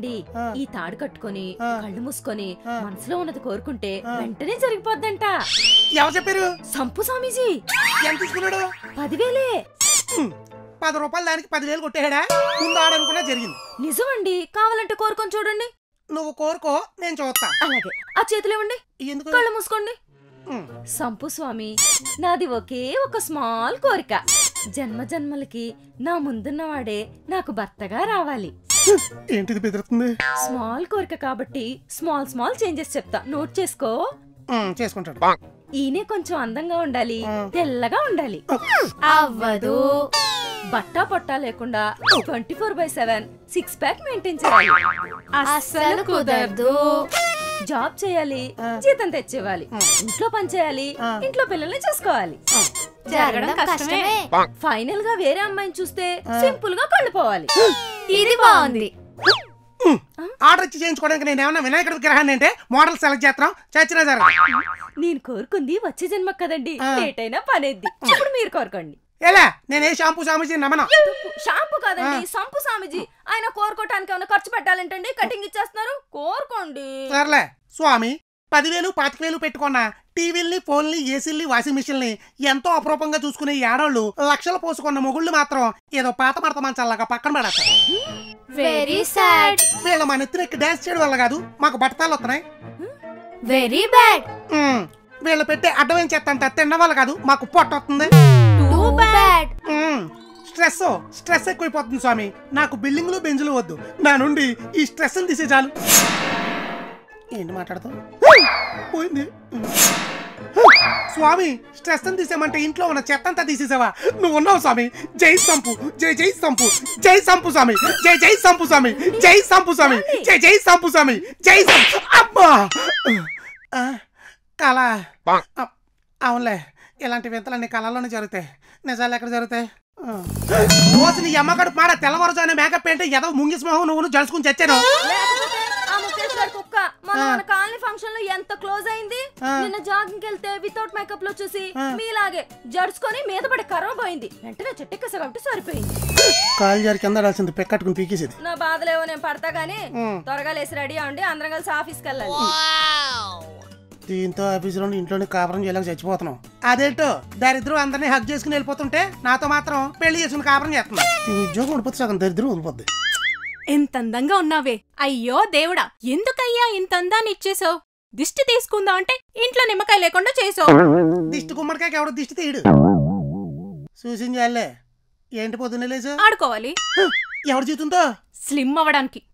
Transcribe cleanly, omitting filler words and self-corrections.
ఏమండి ఈ తాడు కట్టుకొని కళ్ళు మూసుకొని మనసులో ఉన్నది కోరుకుంటే వెంటనే జరిగిపోద్దంట. ఎవరు చెప్పారు? సంపు స్వామీజీ. ఎంత తీసుకున్నాడు? 10,000. 10 రూపాయలు దానికి 10,000 కొట్టేడా? ముందు ఆడనుకున్నా జరిగింది. నిజమండి, కావాలంటే కోరుకొని చూడండి. నువ్వు కోరుకో, నేను చూస్తా. అలాగే, ఆ చేతులు ఇవ్వండి. ఎందుకు? కళ్ళు మూసుకోండి. సంపు స్వామి, నాది ఒకే ఒక స్మాల్ కోరిక. జన్మ జన్మలకి నా ముందున్నవాడే నాకు భర్తగా రావాలి. ఏంటిది బెదురుతుంది? స్మాల్ కోరిక కాబట్టి స్మాల్ స్మాల్ చేంజెస్ చెప్తా, నోట్ చేసుకో. చేసుకుంటాడు. ఈయనే కొంచెం అందంగా ఉండాలి, తెల్లగా ఉండాలి. అవ్వదు. బట్టా పొట్టా లేకుండా 24/7 6 ప్యాక్ మెయింటైన్ చేయాలి. అస్సలు కుదరదు. జాబ్ చేయాలి, జీతం తెచ్చేవాలి, ఇంట్లో పని చేయాలి, ఇంట్లో పిల్లల్ని చూసుకోవాలి. జరగడం కష్టమే. ఫైనల్ గా వేరే అమ్మాయిని చూస్తే సింపుల్ గా కళ్ళిపోవాలి. ఇది బాగుంది. ఆర్డర్ ఇచ్చి చేయించుకోవడానికి నేను ఏమన్నా వినాయకుడి విగ్రహాన్ని అంటే మోడల్ సెలెక్ట్ చేస్తాం. చచ్చినా జరగదు. నేను కోరుకుంది వచ్చే జన్మ కదండి, లేట్ అయినా పనేద్ది. ఇప్పుడు మీరు కోరుకోండి. ఎలా? నేనే షాంపూ స్వామీజీ నమ్మను. షాంపూ కాదండి, సంపు స్వామీజీ. ఆయన కోరుకోవటానికి ఏమైనా ఖర్చు పెట్టాలంటండి, కటింగ్ ఇచ్చేస్తున్నారు. కోరుకోండి. సర్లే స్వామి, 10,000 25,000 పెట్టుకున్న టీవీల్ని, ఫోన్లు, ఏసీల్ని, వాషింగ్ మిషన్ని ఎంతో అపరూపంగా చూసుకునే ఏడోళ్ళు లక్షలు పోసుకున్న మొగుళ్ళు మాత్రం ఏదో పాత మడత మంచాలాగా పక్కన పడతారు. Very sad. వీళ్ళ మన ఎత్తునెక్కి డాన్స్ చేయడం వల్ల కాదు మాకు బట్టతాలు వస్తున్నాయి. Very bad. వీళ్ళు పెట్టే అడ్డమేం చేస్తా తినడం వల్ల కాదు మాకు పొట్ట వస్తుంది. స్ట్రెస్ ఎక్కువైపోతుంది స్వామి. నాకు బిల్డింగ్లు బెంజులు వద్దు, నా నుండి ఈ స్ట్రెస్ తీసే చాలు. ఏంటి మాట్లాడతావు? పోయింది స్వామి. స్ట్రెస్ తీసేమంటే ఇంట్లో ఉన్న చెత్త అంతా తీసేసావా? నువ్వు ఉన్నావు స్వామి. జై సంపు, జై జై సంపు, జై సంపు స్వామి, జై జై సంపు స్వామి, జై సంపు స్వామి, జై జై సంపు స్వామి, జై సంపు. అబ్బా కళ. అవునులే, ఇలాంటి వింతలన్నీ కళల్లోనే జరుగుతాయి, నిజాలు ఎక్కడ జరుగుతాయి? నీ అమ్మగడు మాడ తెల్లవరజానే మేకప్ ఏంటి ఎదవ ముంగిస్ మొహం నువ్వు జలుసుకుని చచ్చాను. కుక్క మన కాలనీ ఫంక్షన్ లో ఎంత క్లోజ్ అయింది. నిన్న జాగింగ్ వెళ్తే వితౌట్ మేకప్ లో చూసి మీలాగే జడుచుకొని మీద పడి కర్ర పోయింది. వెంటనే చెట్టెక్కసా కాబట్టి సరిపోయింది. కాలు జారి కింద రాల్సింది, పెక్కట్టుకుని పీకేసేది. నా బాధలేవో నేను పడతా గానీ త్వరగా లేసి రెడీ అవ్వండి, అందరం కలిసి ఆఫీస్కి వెళ్ళాలి. దీంతో ఆఫీసులో ఇంట్లోనే కాపురం చేయలేక చచ్చిపోతున్నాం. అదేంటో దరిద్రం అందరినీ హక్ చేసుకుని వెళ్ళిపోతుంటే నాతో మాత్రం పెళ్లి చేసుకుని కాపురం చేస్తున్నాం. ఉద్యోగం ఉండిపోతే సగం దరిద్రం వదిలిపోద్ది. ఎంత అందంగా ఉన్నావే. అయ్యో దేవుడా, ఎందుకయ్యా ఇంత అందాన్ని ఇచ్చేసావు? దిష్టి తీసుకుందాం అంటే ఇంట్లో నిమ్మకాయ లేకుండా చేసావు. దిష్టి గుమ్మడికాయకి ఎవడో దిష్టి తీయడు. చూసించాలే. ఏంటి పొద్దున్నే లేచా? ఆడుకోవాలి. ఎవరి జీతంతో? స్లిమ్ అవ్వడానికి.